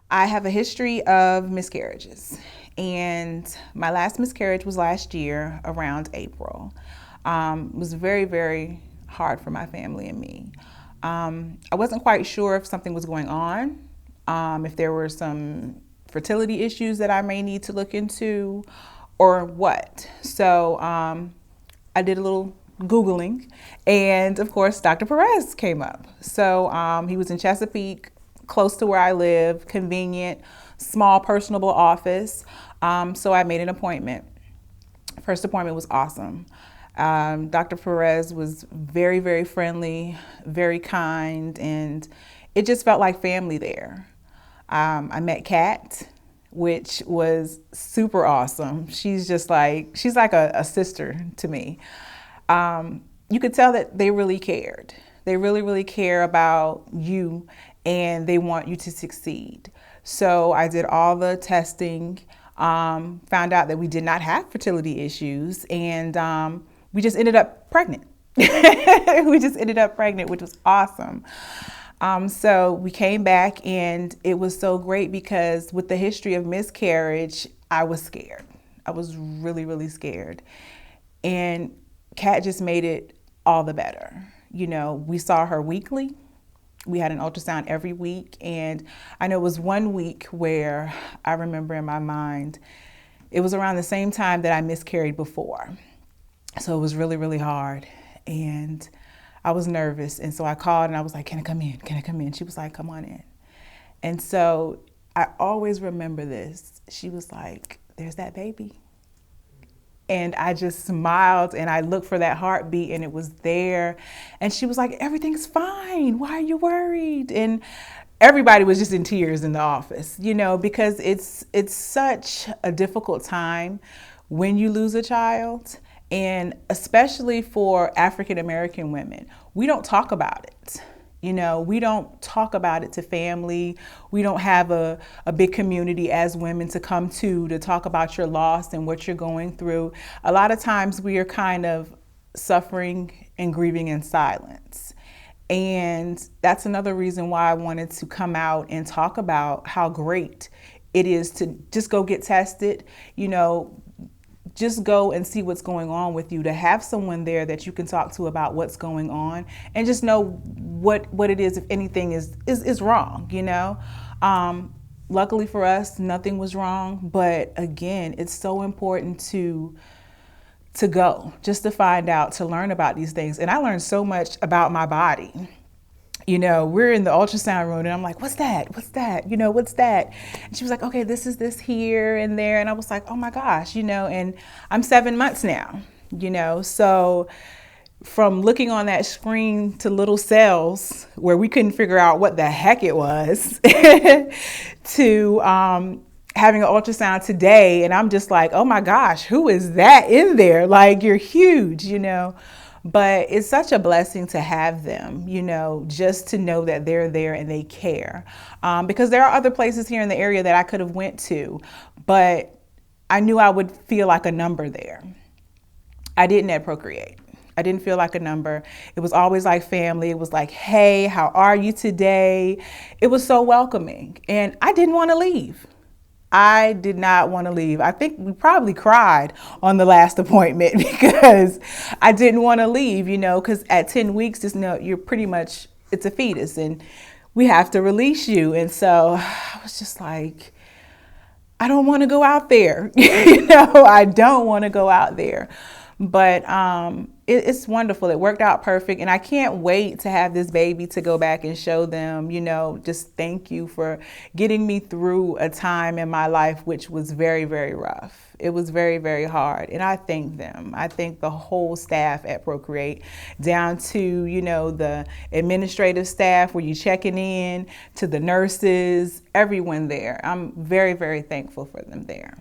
I have a history of miscarriages, and my last miscarriage was last year around April. It was very, very hard for my family and me. I wasn't quite sure if something was going on, if there were some fertility issues that I may need to look into, or what. So I did a little Googling, and of course, Dr. Perez came up. So he was in Chesapeake, close to where I live, convenient, small, personable office. So I made an appointment. First appointment was awesome. Dr. Perez was very, very friendly, very kind, and it just felt like family there. I met Kat, which was super awesome. She's like a sister to me. You could tell that they really cared. They really, really care about you, and they want you to succeed. So I did all the testing, found out that we did not have fertility issues, and we just ended up pregnant. We just ended up pregnant, which was awesome. So we came back, and it was so great because with the history of miscarriage, I was scared. I was really, really scared. And Kat just made it all the better. You know, we saw her weekly. We had an ultrasound every week. And I know it was one week where I remember in my mind, it was around the same time that I miscarried before. So it was really, really hard. And I was nervous. And so I called and I was like, can I come in? Can I come in? She was like, come on in. And so I always remember this. She was like, there's that baby. And I just smiled and I looked for that heartbeat and it was there. And she was like, everything's fine. Why are you worried? And everybody was just in tears in the office, you know, because it's such a difficult time when you lose a child. And especially for African American women, we don't talk about it. You know, we don't talk about it to family. We don't have a big community as women to come to talk about your loss and what you're going through. A lot of times we are kind of suffering and grieving in silence. And that's another reason why I wanted to come out and talk about how great it is to just go get tested, you know, just go and see what's going on with you, to have someone there that you can talk to about what's going on and just know what it is, if anything is wrong, you know. Luckily for us, nothing was wrong. But again, it's so important to go, just to find out, to learn about these things. And I learned so much about my body. You know, we're in the ultrasound room and I'm like, what's that? What's that? You know, what's that? And she was like, okay, this is this here and there. And I was like, oh my gosh, you know, and I'm 7 months now, you know, so from looking on that screen to little cells where we couldn't figure out what the heck it was to having an ultrasound today. And I'm just like, oh my gosh, who is that in there? Like, you're huge, you know. But it's such a blessing to have them, you know, just to know that they're there and they care. Because there are other places here in the area that I could have went to, but I knew I would feel like a number there. I didn't at Procreate. I didn't feel like a number. It was always like family. It was like, hey, how are you today? It was so welcoming. And I didn't want to leave. I did not want to leave. I think we probably cried on the last appointment because I didn't want to leave, you know, because at 10 weeks, just know you're pretty much, it's a fetus and we have to release you. And so I was just like, I don't want to go out there. You know, I don't want to go out there. But it's wonderful. It worked out perfect. And I can't wait to have this baby to go back and show them, you know, just thank you for getting me through a time in my life which was very, very rough. It was very, very hard. And I thank them. I thank the whole staff at Procreate, down to, you know, the administrative staff where you're checking in, to the nurses, everyone there. I'm very, very thankful for them there.